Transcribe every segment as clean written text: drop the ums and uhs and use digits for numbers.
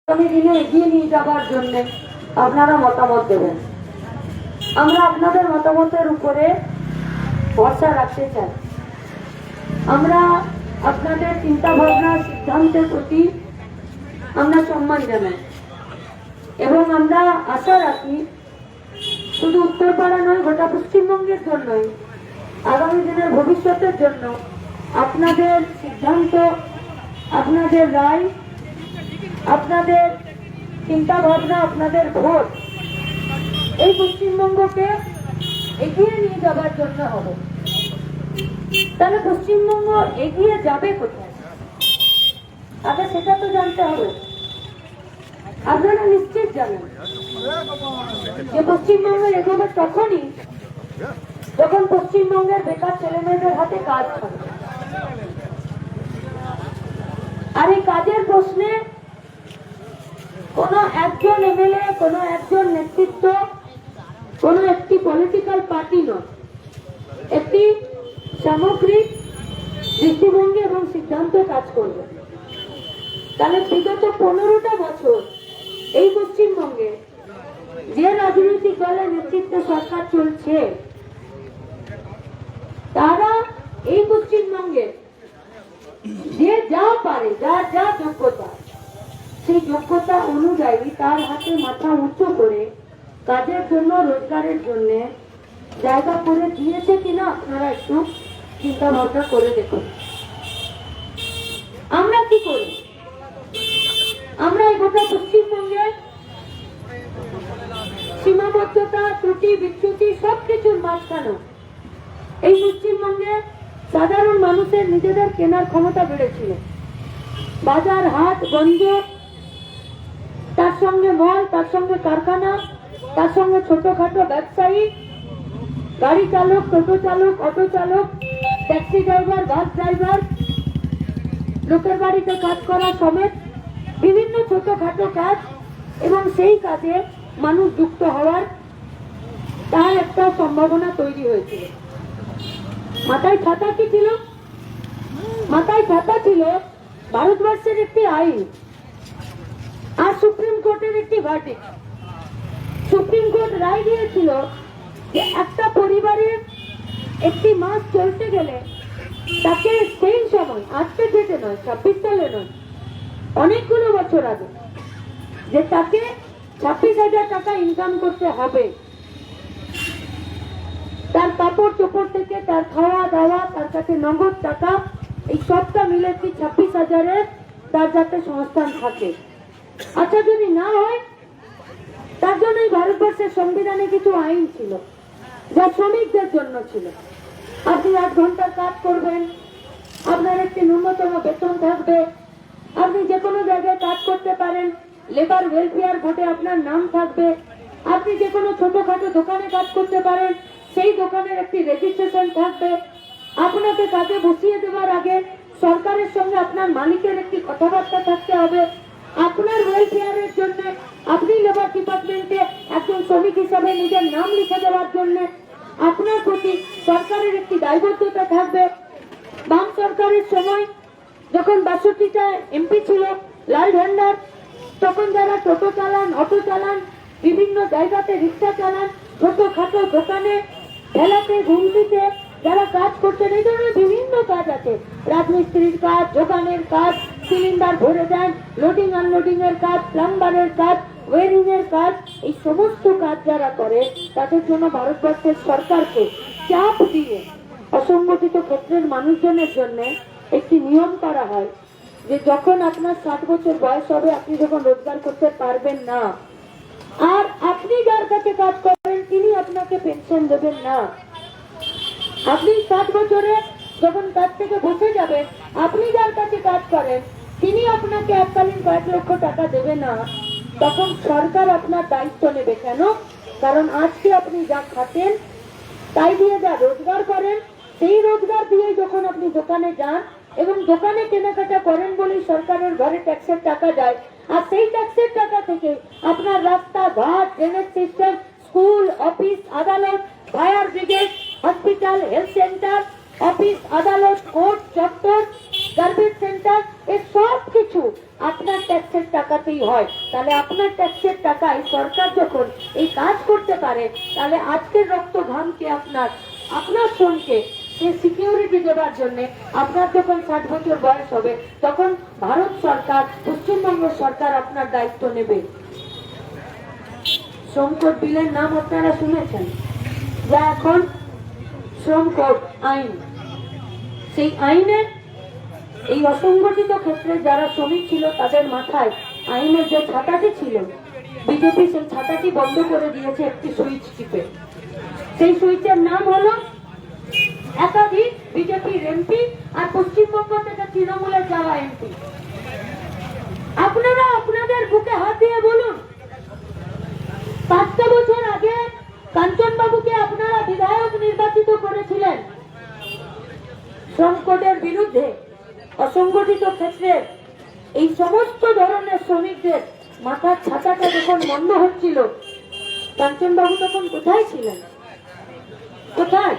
আগামী দিনে এগিয়ে নিয়ে যাবার জন্য আপনারা মতামত দেবেন। আমরা আপনাদের মতামতের উপরে ভরসা রাখতে চাই। আমরা আপনাদের চিন্তা ভাবনা সিদ্ধান্তের প্রতি আমরা সম্মান জানাই এবং আমরা আশা রাখি শুধু উত্তরপাড়া নয়, গোটা পশ্চিমবঙ্গের জন্যই, আগামী দিনের ভবিষ্যতের জন্য আপনাদের সিদ্ধান্ত, আপনাদের রায়, আপনাদের চিন্তা ভাবনা, আপনাদের ভোট এই পশ্চিমবঙ্গকে এগিয়ে নিয়ে যাবার জন্য হবে। তাহলে পশ্চিমবঙ্গ এগিয়ে যাবে কোথায়, আগে সেটা তো জানতে হবে। আপনারা নিশ্চিত জানেন যে পশ্চিমবঙ্গ এগোবে তখনই যখন পশ্চিমবঙ্গের বেকার ছেলেমেয়েদের হাতে কাজ থাকবে। আর এই কাজের প্রশ্নে কোন একজন এমএলএ, কোন একজন নেতৃত্ব, কোন একটি পলিটিক্যাল পার্টি নয়, একটি সামগ্রিক দৃষ্টিভঙ্গি এবং সিদ্ধান্ত কাজ করবে। তাহলে বিগত 15টা বছর এই পশ্চিমবঙ্গে যে রাজনৈতিক দলের নেতৃত্বে সরকার চলছে, তারা এই পশ্চিমবঙ্গে যে যা পারে, যার যা যোগ্যতা, সেই যোগ্যতা অনুযায়ী তার হাতে মাথা উঁচু করে কাজের জন্য, রোজগারের জন্য জায়গা করে দিয়েছে কিনা আপনারা একটু চিন্তা ভাবনা করে দেখুন। আমরা কি করি? আমরা এই গোটা পশ্চিমবঙ্গের সীমাবদ্ধতা, ত্রুটি, বিচ্যুতি সবকিছুর মাঝখানে এই পশ্চিমবঙ্গে সাধারণ মানুষের নিজেদের কেনার ক্ষমতা বেড়েছিল। বাজার হাট বন্ধ, তার সঙ্গে মল, তার সঙ্গে কারখানা, তার সঙ্গে ছোটখাটো ব্যবসায়ী, গাড়ি চালক, টোটো চালক, অটো চালক, ট্যাক্সি ড্রাইভার, বাস ড্রাইভার, লোকের বাড়িতে কাজ করা সমেত বিভিন্ন ছোটখাটো কাজ, এবং সেই কাজে মানুষ যুক্ত হওয়ার তার একটা সম্ভাবনা তৈরি হয়েছিল। মাথায় ছাতা কি ছিল? মাথায় ছাতা ছিল ভারতবর্ষের একটি আইন আর সুপ্রিম কোর্টের একটি ভার্ডিক্ট। সুপ্রিম কোর্ট রায় দিয়েছিল যে একটা পরিবারের একটি মাস চলতে গেলে তাকে সেই সময়, আজকে ডেটে নয়, 26 সালে নয়, অনেকগুলো বছর আগে, যে তাকে 26,000 টাকা ইনকাম করতে হবে। তার কাপড় চোপড় থেকে তার খাওয়া দাওয়া, তার কাছে নগদ টাকা, এই সবটা মিলে কি 26,000-এর তার যাতে সংস্থান থাকে। আচ্ছা, যদি না হয় তার জন্য ভারতবর্ষের সংবিধানে কিছু আইন ছিল যা শ্রমিকদের জন্য ছিল। আপনি 8 ঘন্টার কাজ করবেন, আপনার একটি ন্যূনতম বেতন থাকবে, আপনি যে কোনো জায়গায় কাজ করতে পারেন, লেবার ওয়েলফেয়ার বোর্ডে আপনার নাম থাকবে, আপনি যে কোনো ছোটখাটো দোকানে কাজ করতে পারেন, সেই দোকানের একটি রেজিস্ট্রেশন থাকবে। আপনাকে কাজে বসিয়ে দেওয়ার আগে সরকারের সঙ্গে আপনার মালিকের একটি কথাবার্তা থাকতে হবে। আপনার ওয়েলফেয়ারের জন্য আপনি লেবার ডিপার্টমেন্টে একজন শ্রমিক হিসাবে নিজের নাম লিখে দেওয়ার জন্য আপনার প্রতি সরকারের একটি দায়বদ্ধতা থাকবে। বাম সরকারের সময় যখন 62টা এমপি ছিল, লাল ঝান্ডার, তখন যারা টোটো চালান, অটো চালান, বিভিন্ন জায়গাতে রিক্সা চালান, ছোটখাটো দোকানে, ঠেলাতে, ঘুমটিতে যারা কাজ করছেন, এই ধরনের বিভিন্ন কাজ আছে, রাজমিস্ত্রির কাজ, দোকানের কাজ, সিলিন্ডার ভরে দেন, লোডিং আনলোডিং এর কাজ, প্লাম্বারের কাজ, ওয়েরিং এর কাজ, এই সমস্ত কাজ যারা করে তাদের জন্য ভারতবর্ষের সরকারকে চাপ দিয়ে অসংগঠিত ক্ষেত্রের মানুষজনের জন্য একটি নিয়ম করা হয় যে যখন আপনার 60 বছর বয়স হবে, আপনি যখন রোজগার করতে পারবেন না, আর আপনি যার কাছে কাজ করেন তিনি আপনাকে পেনশন দেবেন না। আপনি 60 বছরে যখন কাজ থেকে বসে যাবেন, আপনি যার কাছে কাজ করেন তিনি আপনাকে এককালীন কয়েক লক্ষ টাকা দেবে না। তখন সরকার আপনার দায়িত্ব নেবে। কেন? কারণ আজকে আপনি যা খাটেন, তাই দিয়ে যা রোজগার করেন, সেই রোজগার দিয়ে যখন আপনি দোকানে যান এবং দোকানে কেনাকাটা করেন বলেই সরকারের ঘরে ট্যাক্সের টাকা যায়, আর সেই ট্যাক্সের টাকা থেকে আপনার রাস্তা ঘাট, ড্রেনেজ সিস্টেম, স্কুল, অফিস, আদালত, fire brigade, hospital, health centre, office, আদালত, কোর্ট, চত্বর, গার্বেজ সেন্টার, এই সব কিছু আপনার ট্যাক্সের টাকাতেই হয়। তাহলে আপনার ট্যাক্সের টাকায় সরকার যখন এই কাজ করতে পারে, তাহলে আজকের রক্ত ঘামকে আপনার শ্রমকে সে সিকিউরিটি দেওয়ার জন্য আপনার যখন 60 বছর বয়স হবে, তখন ভারত সরকার, পশ্চিমবঙ্গ সরকার আপনার দায়িত্ব নেবে। শ্রম কোড বিলের নাম আপনারা শুনেছেন, যা এখন শ্রম কোড আইন। সেই আইনের এই অসংগঠিত ক্ষেত্রে যারা শ্রমিক ছিল, তাদের মাথায় আইনের যে ছাতাটি ছিল, বিজেপি সেই ছাতাটি বন্ধ করে দিয়েছে একটি সুইচ টিপে। সেই সুইচের নাম হলো একাধিক বিজেপির এমপি আর পশ্চিমবঙ্গ থেকে তৃণমূলে যাওয়া এমপি। আপনারা আপনাদের বুকে হাত দিয়ে বলুন, 5টা বছর আগে কাঞ্চন বাবুকে আপনারা বিধায়ক নির্বাচিত করেছিলেন শ্রম কোডের বিরুদ্ধে। অসংগঠিত ক্ষেত্রে এই সমস্ত ধরনের শ্রমিকদের মাথার ছাতাটা যখন বন্ধ হচ্ছিল, কাঞ্চন বাবু তখন কোথায় ছিলেন? কোথায়?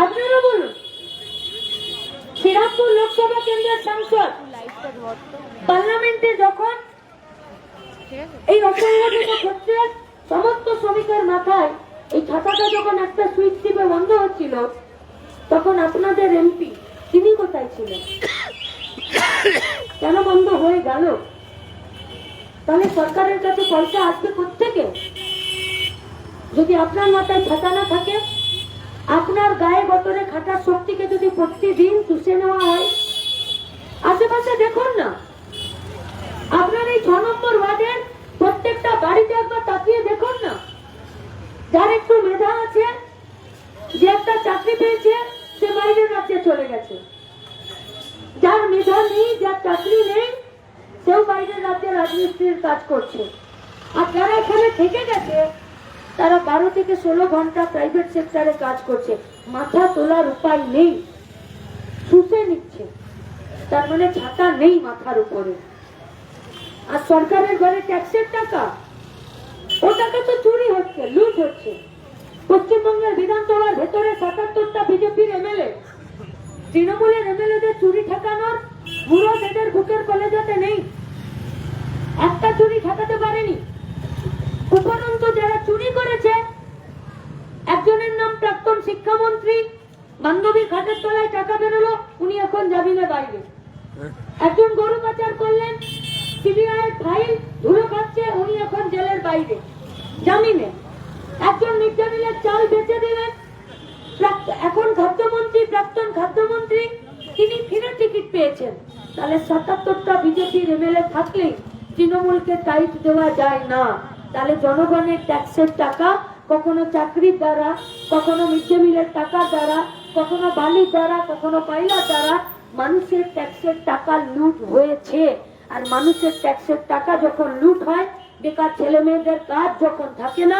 আপনারা বলুন। শ্রীরামপুর লোকসভা কেন্দ্রের সাংসদ পার্লামেন্টে যখন এই অসংগঠিত ক্ষেত্রে সমস্ত শ্রমিকের মাথায় এই ছাতাটা যখন একটা সুইচ টিপে বন্ধ হচ্ছিল, তখন আপনাদের এমপি তিনি কোথায় ছিলেন? কেন বন্ধ হয়ে গেল? তাহলে সরকারের কাছে পয়সা আসবে কোত্থেকে? যদি আপনার মাথায় ছাতা না থাকে, আপনার গায়ে গতরে খাটার শক্তিকে যদি প্রতিদিন চুষে নেওয়া হয়, আশেপাশে দেখুন না, আপনার এই 6 নম্বর ওয়ার্ডের প্রত্যেকটা বাড়িতে একবার তাকিয়ে দেখুন না। যার একটু মেধা আছে, যে একটা চাকরি পেয়েছে, সে বাইরের রাজ্যে চলে গেছে। যার মেধা নেই, যার চাকরি নেই, সেও বাইরের রাজ্যে রাজমিস্ত্রির কাজ করছে। আর যারা এখানে থেকে গেছে, তারা 12 থেকে 16 ঘন্টা প্রাইভেট সেক্টরে কাজ করছে। মাথা তোলার উপায় নেই, শুষে নিচ্ছে। তার মানে ছাতা নেই মাথার উপরে। আর সরকারের ঘরে ট্যাক্সের টাকা, ও টাকা তো চুরি হচ্ছে, লুট হচ্ছে। পশ্চিমবঙ্গের বিধানসভার ভেতরে 77টা বিজেপির এমএলএ, তৃণমূলের এমএলএদের চুরি ঠেকানোর মুরদ এদের বুকের কলেজাতে নেই। একটা চুরি ঠেকাতে পারেনি। উপরন্তু যারা চুরি করেছে, একজনের নাম প্রাক্তন শিক্ষামন্ত্রী, বান্ধবীর খাটের তলায় টাকা বেরোলো, উনি এখন জামিনে বাইরে। একজন গরু পাচার করলেন, সিবিআই এর ফাইল ধুলো খাচ্ছে, উনি এখন জেলের বাইরে জামিনে। একজন মিড ডে মিলের চাল বেচে দিলেন, এখন খাদ্যমন্ত্রী, প্রাক্তন খাদ্যমন্ত্রী, তিনি ফিরে টিকিট পেয়েছেন। তাহলে 77টা বিজেপির এমএলএ থাকলেই তৃণমূলকে টাইট দেওয়া যায় না। তাহলে জনগণের ট্যাক্সের টাকা কখনো চাকরির দ্বারা, কখনো মিড ডে মিলের টাকার দ্বারা, কখনো বালির দ্বারা, কখনো কয়লার দ্বারা মানুষের ট্যাক্সের টাকা লুট হয়েছে। আর মানুষের ট্যাক্সের টাকা যখন লুট হয়, বেকার ছেলে মেয়েদের কাজ যখন থাকে না,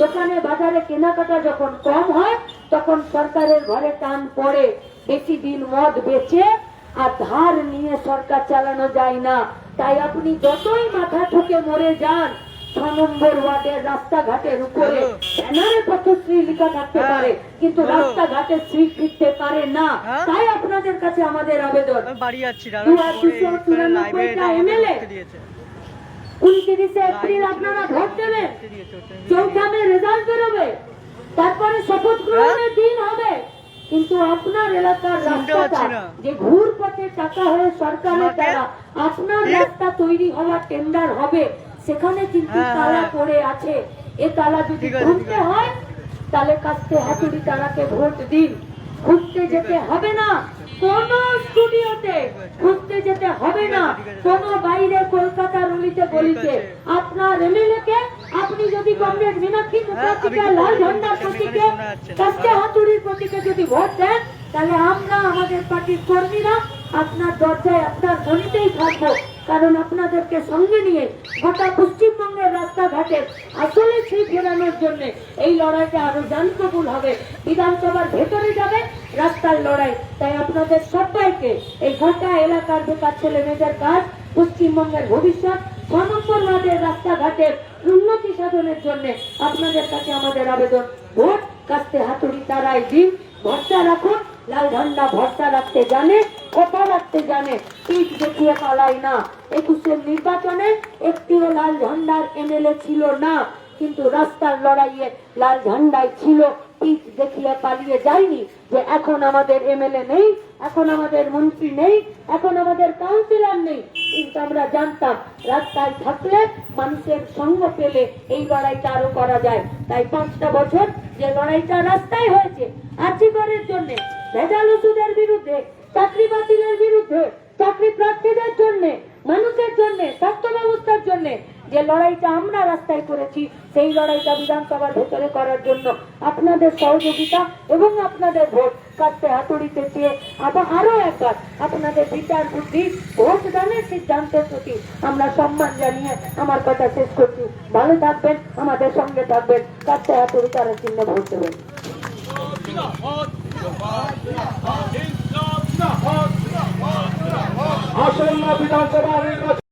দোকানে বাজারে কেনাকাটা যখন কম হয়, তখন সরকারের ঘরে টান পড়ে। বেশি দিন মদ বেচে আর ধার নিয়ে সরকার চালানো যায় না। তাই আপনি যতই মাথা ঠুকে মরে যান, 6 নম্বর ওয়ার্ডের রাস্তাঘাটের উপরে ব্যানারে পথশ্রী লেখা থাকতে পারে, কিন্তু রাস্তাঘাটে শ্রী ফিরতে পারে না। তাই আপনাদের কাছে আমাদের আবেদন, 294টা এমএলএ 29 এপ্রিল আপনারা ভোট দেবেন, 4 মে রেজাল্ট বেরোবে, তারপরে শপথ গ্রহণের দিন হবে। কিন্তু আপনার এলাকার রাস্তাটা যে ঘুর পথে টাকা হয়ে সরকারের দ্বারা আপনার রাস্তা তৈরি হওয়া টেন্ডার হবে, সেখানে কিন্তু তালা পড়ে আছে। এ তালা যদি খুলতে হয়, তাহলে কাস্তে হাতুড়ি তারাকে ভোট দিন। খুঁজতে যেতে হবে না কোন স্টুডিওতে, খুঁজতে যেতে হবে না কোন বাইরে কলকাতার অলিতে গলিতে। আপনার এমএলএ কে আপনি যদি কংগ্রেস মীনাক্ষী মুখার্জিকে লাল ঝন্ডার প্রতীকে, কাস্তে হাতুড়ির প্রতীকে যদি ভোট দেন, তাহলে আমরা আমাদের পার্টির কর্মীরা আপনার দরজায় আপনার গলিতেই থাকবো। কারণ আপনাদেরকে সঙ্গে নিয়ে গোটা পশ্চিমবঙ্গের রাস্তাঘাটে আসলে সেই ফেরানোর জন্য এই লড়াইটা আরো জানকবুল হবে। বিধানসভার ভেতরে যাবে রাস্তার লড়াই। তাই আপনাদের সবাইকে এই গোটা এলাকার বেকার ছেলে মেয়েদের কাজ, পশ্চিমবঙ্গের ভবিষ্যৎ, 6 নম্বর ওয়ার্ডের রাস্তাঘাটের উন্নতি সাধনের জন্য আপনাদের কাছে আমাদের আবেদন, ভোট কাস্তে হাতুড়ি তারাই দিন, ভরসা রাখুন। লাল ঝন্ডা ভরসা রাখতে জানে, কথা রাখতে জানে, পিঠ দেখিয়ে পালায় না। 21-এর নির্বাচনে একটিও লাল ঝান্ডার এমএলএ ছিল না, কিন্তু রাস্তার লড়াইয়ে লাল ঝান্ডাই ছিল, পিঠ দেখিয়ে পালিয়ে যায়নি। যে এখন আমাদের এমএলএ নেই, এখন আমাদের মন্ত্রী নেই, এখন আমাদের কাউন্সিলর নেই, কিন্তু আমরা জানতাম রাস্তায় থাকলে মানুষের সঙ্গ পেলে এই লড়াইটা আরো করা যায়। তাই 5টা বছর যে লড়াইটা রাস্তায় হয়েছে আর্জিকরের জন্য, ভেজাল ওষুধের বিরুদ্ধে, চাকরি বাতিলের বিরুদ্ধে, চাকরি প্রার্থীদের জন্য, মানুষের জন্য, স্বাস্থ্য ব্যবস্থার জন্য যে লড়াইটা আমরা রাস্তায় করেছি, সেই লড়াইটা বিধানসভার ভেতরে করার জন্য আপনাদের সহযোগিতা এবং আপনাদের ভোট, কাটতে হাতুড়িতে চেয়ে আরো একবার আপনাদের বিচার বুদ্ধি, ভোট দানের সিদ্ধান্তের প্রতি আমরা সম্মান জানিয়ে আমার কথা শেষ করছি। ভালো থাকবেন, আমাদের সঙ্গে থাকবেন, কাটতে হাতুড়ি তারা চিহ্ন ভোট দেবেন। আসন্ন বিধানসভা নির্বাচন